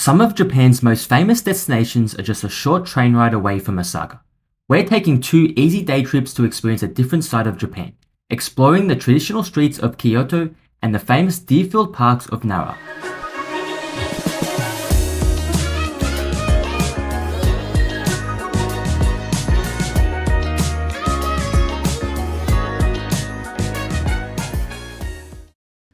Some of Japan's most famous destinations are just a short train ride away from Osaka. We're taking 2 easy day trips to experience a different side of Japan, exploring the traditional streets of Kyoto and the famous deer-filled parks of Nara.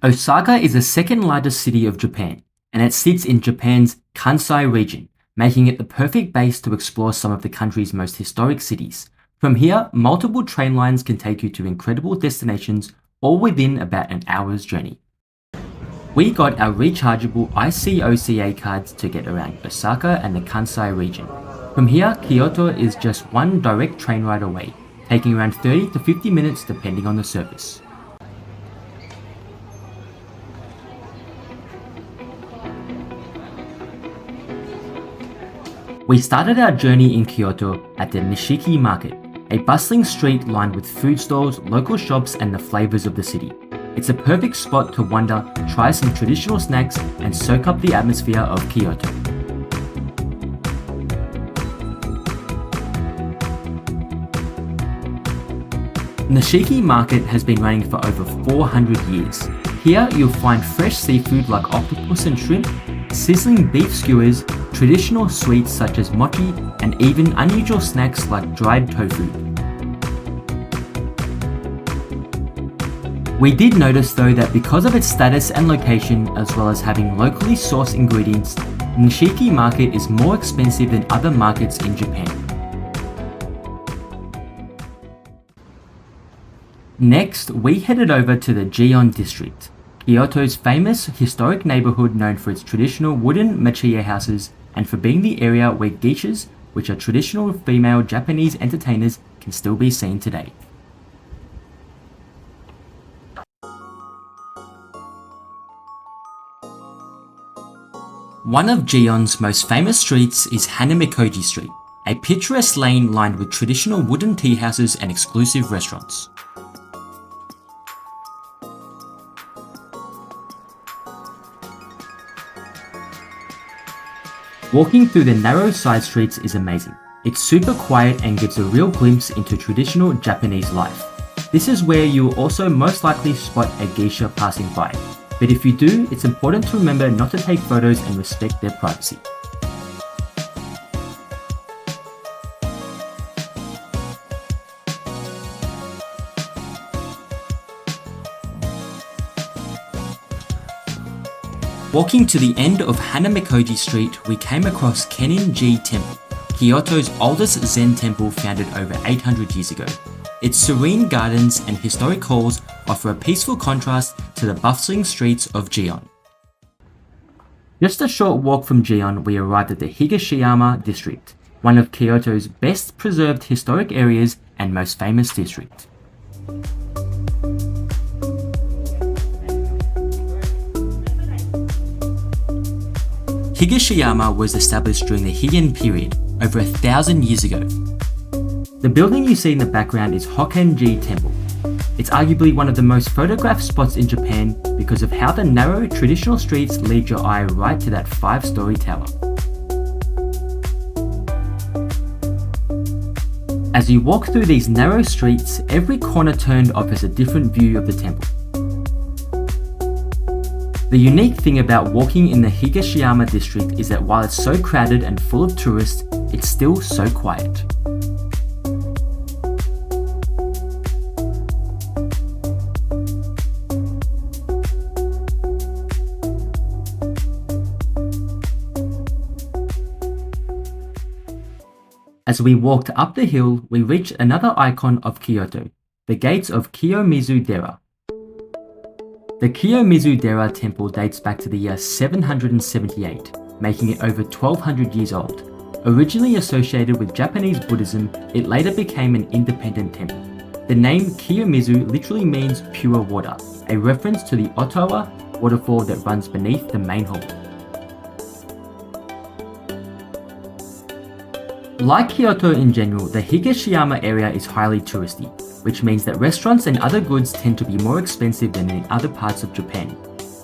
Osaka is the second largest city of Japan, and it sits in Japan's Kansai region, making it the perfect base to explore some of the country's most historic cities. From here, multiple train lines can take you to incredible destinations, all within about an hour's journey. We got our rechargeable ICOCA cards to get around Osaka and the Kansai region. From here, Kyoto is just one direct train ride away, taking around 30 to 50 minutes depending on the service. We started our journey in Kyoto at the Nishiki Market, a bustling street lined with food stalls, local shops and the flavors of the city. It's a perfect spot to wander, try some traditional snacks and soak up the atmosphere of Kyoto. Nishiki Market has been running for over 400 years. Here you'll find fresh seafood like octopus and shrimp, sizzling beef skewers, traditional sweets such as mochi, and even unusual snacks like dried tofu. We did notice though that because of its status and location, as well as having locally sourced ingredients, Nishiki Market is more expensive than other markets in Japan. Next, we headed over to the Gion District, Kyoto's famous historic neighborhood known for its traditional wooden machiye houses and for being the area where geishas, which are traditional female Japanese entertainers, can still be seen today. One of Gion's most famous streets is Hanamikoji Street, a picturesque lane lined with traditional wooden tea houses and exclusive restaurants. Walking through the narrow side streets is amazing. It's super quiet and gives a real glimpse into traditional Japanese life. This is where you will also most likely spot a geisha passing by, but if you do, it's important to remember not to take photos and respect their privacy. Walking to the end of Hanamikoji Street, we came across Kennin-ji Temple, Kyoto's oldest Zen temple founded over 800 years ago. Its serene gardens and historic halls offer a peaceful contrast to the bustling streets of Gion. Just a short walk from Gion, we arrived at the Higashiyama District, one of Kyoto's best preserved historic areas and most famous district. Higashiyama was established during the Heian period, over 1,000 years ago. The building you see in the background is Hokken-ji Temple. It's arguably one of the most photographed spots in Japan because of how the narrow traditional streets lead your eye right to that 5-story tower. As you walk through these narrow streets, every corner turned offers a different view of the temple. The unique thing about walking in the Higashiyama district is that while it's so crowded and full of tourists, it's still so quiet. As we walked up the hill, we reached another icon of Kyoto, the gates of Kiyomizu-dera. The Kiyomizu-dera temple dates back to the year 778, making it over 1,200 years old. Originally associated with Japanese Buddhism, it later became an independent temple. The name Kiyomizu literally means pure water, a reference to the Ottawa waterfall that runs beneath the main hall. Like Kyoto in general, the Higashiyama area is highly touristy, which means that restaurants and other goods tend to be more expensive than in other parts of Japan.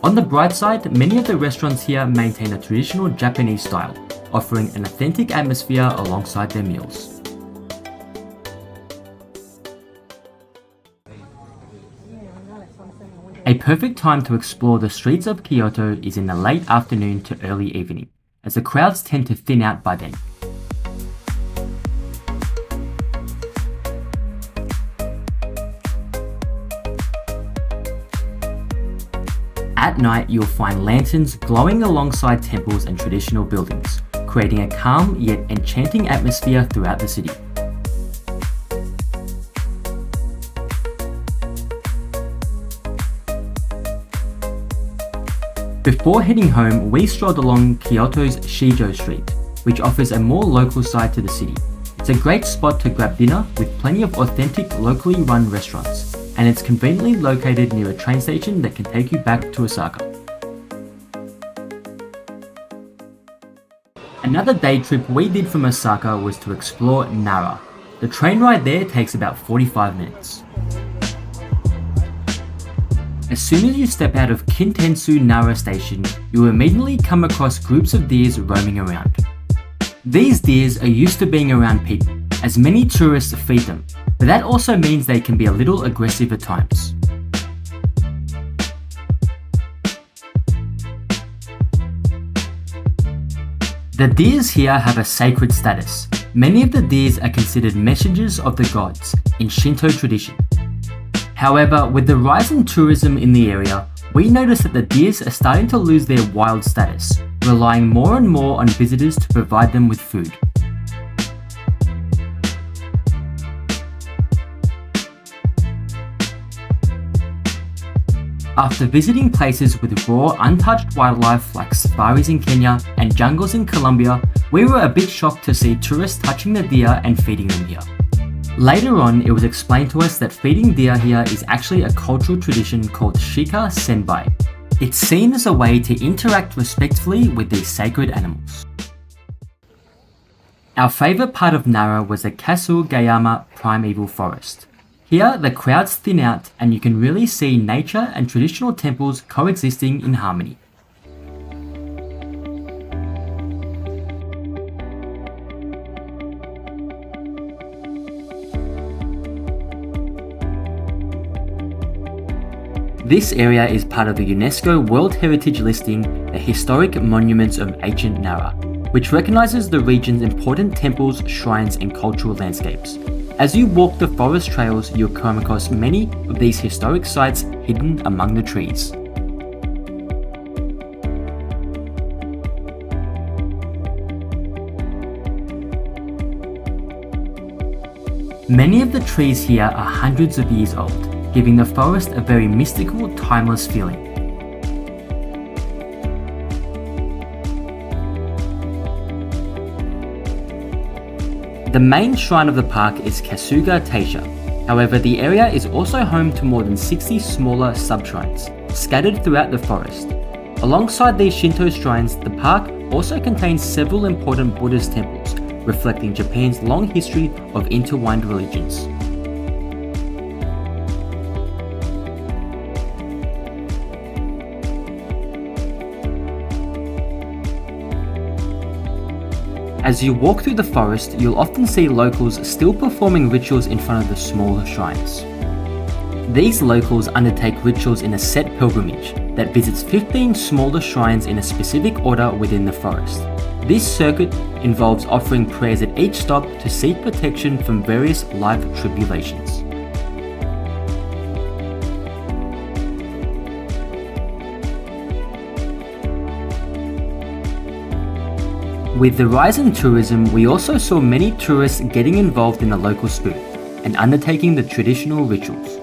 On the bright side, many of the restaurants here maintain a traditional Japanese style, offering an authentic atmosphere alongside their meals. A perfect time to explore the streets of Kyoto is in the late afternoon to early evening, as the crowds tend to thin out by then. At night, you'll find lanterns glowing alongside temples and traditional buildings, creating a calm yet enchanting atmosphere throughout the city. Before heading home, we strolled along Kyoto's Shijo Street, which offers a more local side to the city. It's a great spot to grab dinner with plenty of authentic locally run restaurants, and it's conveniently located near a train station that can take you back to Osaka. Another day trip we did from Osaka was to explore Nara. The train ride there takes about 45 minutes. As soon as you step out of Kintetsu Nara station, you will immediately come across groups of deers roaming around. These deers are used to being around people, as many tourists feed them, but that also means they can be a little aggressive at times. The deers here have a sacred status. Many of the deers are considered messengers of the gods in Shinto tradition. However, with the rise in tourism in the area, we notice that the deers are starting to lose their wild status, relying more and more on visitors to provide them with food. After visiting places with raw, untouched wildlife like safaris in Kenya and jungles in Colombia, we were a bit shocked to see tourists touching the deer and feeding them here. Later on, it was explained to us that feeding deer here is actually a cultural tradition called Shika Senbai. It's seen as a way to interact respectfully with these sacred animals. Our favourite part of Nara was the Kasugayama Primeval Forest. Here, the crowds thin out and you can really see nature and traditional temples coexisting in harmony. This area is part of the UNESCO World Heritage listing, the Historic Monuments of Ancient Nara, which recognises the region's important temples, shrines and cultural landscapes. As you walk the forest trails, you'll come across many of these historic sites hidden among the trees. Many of the trees here are hundreds of years old, giving the forest a very mystical, timeless feeling. The main shrine of the park is Kasuga Taisha. However, the area is also home to more than 60 smaller sub-shrines, scattered throughout the forest. Alongside these Shinto shrines, the park also contains several important Buddhist temples, reflecting Japan's long history of intertwined religions. As you walk through the forest, you'll often see locals still performing rituals in front of the smaller shrines. These locals undertake rituals in a set pilgrimage that visits 15 smaller shrines in a specific order within the forest. This circuit involves offering prayers at each stop to seek protection from various life tribulations. With the rise in tourism, we also saw many tourists getting involved in the local spirit and undertaking the traditional rituals.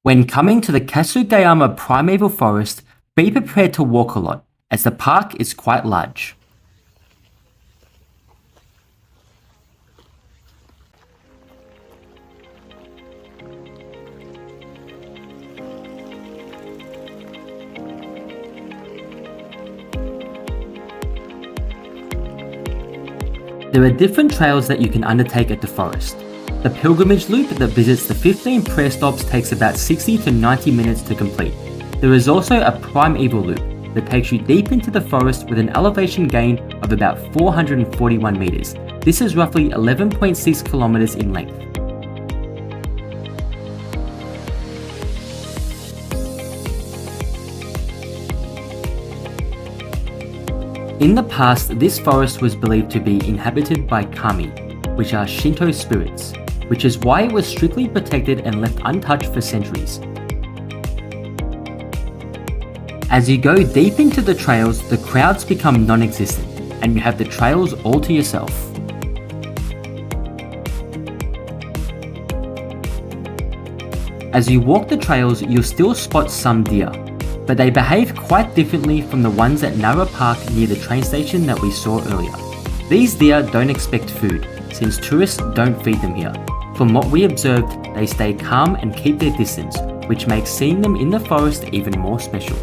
When coming to the Kasugayama Primeval Forest, be prepared to walk a lot, as the park is quite large. There are different trails that you can undertake at the forest. The pilgrimage loop that visits the 15 prayer stops takes about 60 to 90 minutes to complete. There is also a Primeval loop that takes you deep into the forest with an elevation gain of about 441 meters. This is roughly 11.6 kilometers in length. In the past, this forest was believed to be inhabited by kami, which are Shinto spirits, which is why it was strictly protected and left untouched for centuries. As you go deep into the trails, the crowds become non-existent, and you have the trails all to yourself. As you walk the trails, you'll still spot some deer, but they behave quite differently from the ones at Nara Park near the train station that we saw earlier. These deer don't expect food, since tourists don't feed them here. From what we observed, they stay calm and keep their distance, which makes seeing them in the forest even more special.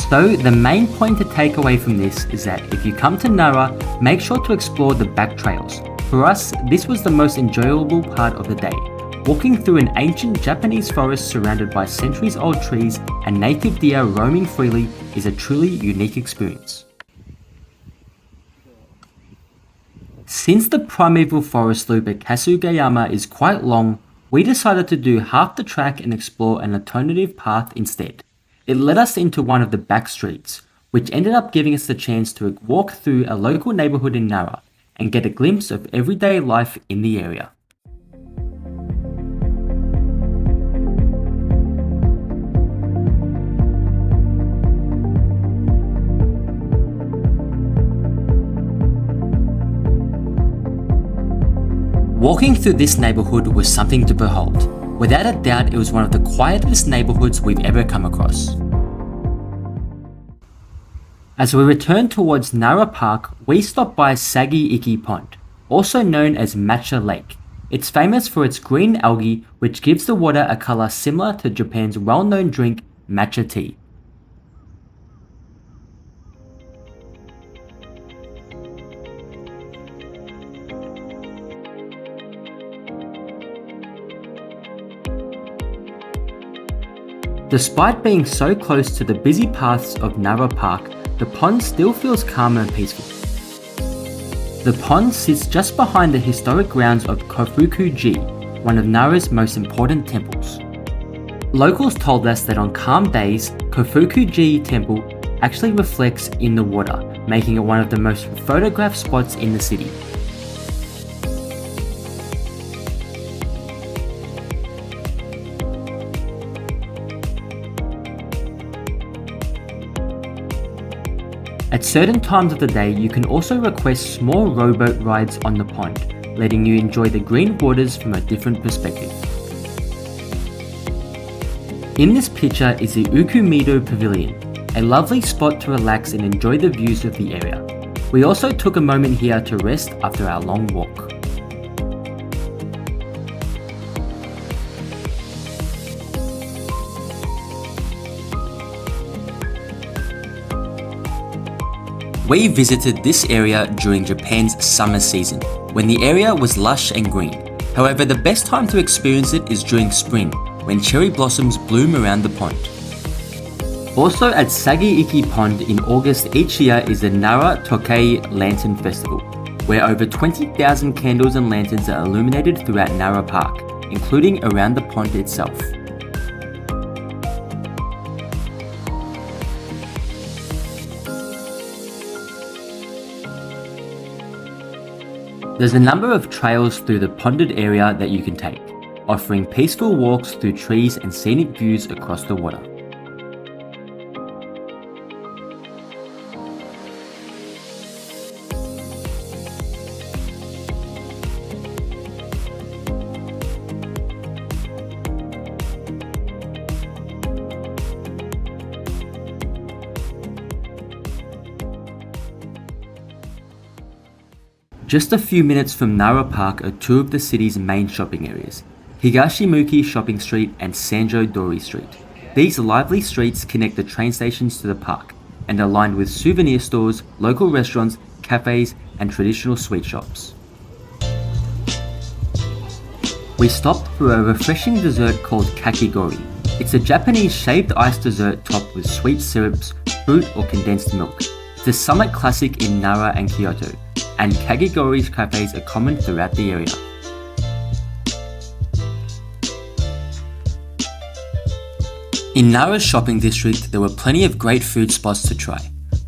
So the main point to take away from this is that if you come to Nara, make sure to explore the back trails. For us, this was the most enjoyable part of the day. Walking through an ancient Japanese forest surrounded by centuries-old trees and native deer roaming freely is a truly unique experience. Since the Primeval forest loop at Kasugayama is quite long, we decided to do half the track and explore an alternative path instead. It led us into one of the back streets, which ended up giving us the chance to walk through a local neighborhood in Nara and get a glimpse of everyday life in the area. Walking through this neighborhood was something to behold. Without a doubt, it was one of the quietest neighborhoods we've ever come across. As we returned towards Nara Park, we stopped by Sagi-Ike Pond, also known as Matcha Lake. It's famous for its green algae, which gives the water a color similar to Japan's well-known drink, matcha tea. Despite being so close to the busy paths of Nara Park, the pond still feels calm and peaceful. The pond sits just behind the historic grounds of Kofuku-ji, one of Nara's most important temples. Locals told us that on calm days, Kofuku-ji temple actually reflects in the water, making it one of the most photographed spots in the city. At certain times of the day, you can also request small rowboat rides on the pond, letting you enjoy the green waters from a different perspective. In this picture is the Ukumido Pavilion, a lovely spot to relax and enjoy the views of the area. We also took a moment here to rest after our long walk. We visited this area during Japan's summer season, when the area was lush and green. However, the best time to experience it is during spring, when cherry blossoms bloom around the pond. Also at Sagi-Ike Pond in August each year is the Nara Tokei Lantern Festival, where over 20,000 candles and lanterns are illuminated throughout Nara Park, including around the pond itself. There's a number of trails through the ponded area that you can take, offering peaceful walks through trees and scenic views across the water. Just a few minutes from Nara Park are two of the city's main shopping areas, Higashimuki Shopping Street and Sanjo Dori Street. These lively streets connect the train stations to the park and are lined with souvenir stores, local restaurants, cafes, and traditional sweet shops. We stopped for a refreshing dessert called kakigori. It's a Japanese shaved ice dessert topped with sweet syrups, fruit, or condensed milk. It's a summer classic in Nara and Kyoto, and kakigori cafes are common throughout the area. In Nara's shopping district, there were plenty of great food spots to try.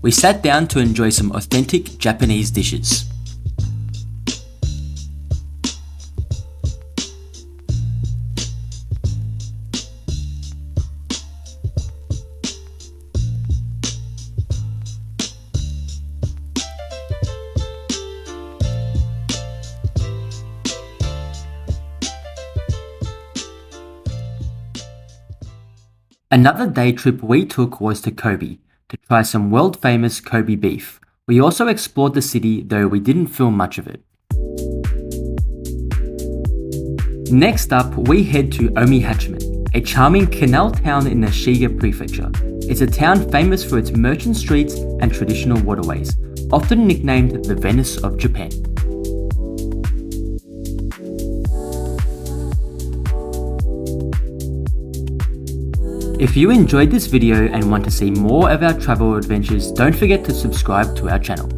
We sat down to enjoy some authentic Japanese dishes. Another day trip we took was to Kobe to try some world famous Kobe beef. We also explored the city, though we didn't film much of it. Next up, we head to Omihachiman, a charming canal town in the Shiga prefecture. It's a town famous for its merchant streets and traditional waterways, often nicknamed the Venice of Japan. If you enjoyed this video and want to see more of our travel adventures, don't forget to subscribe to our channel.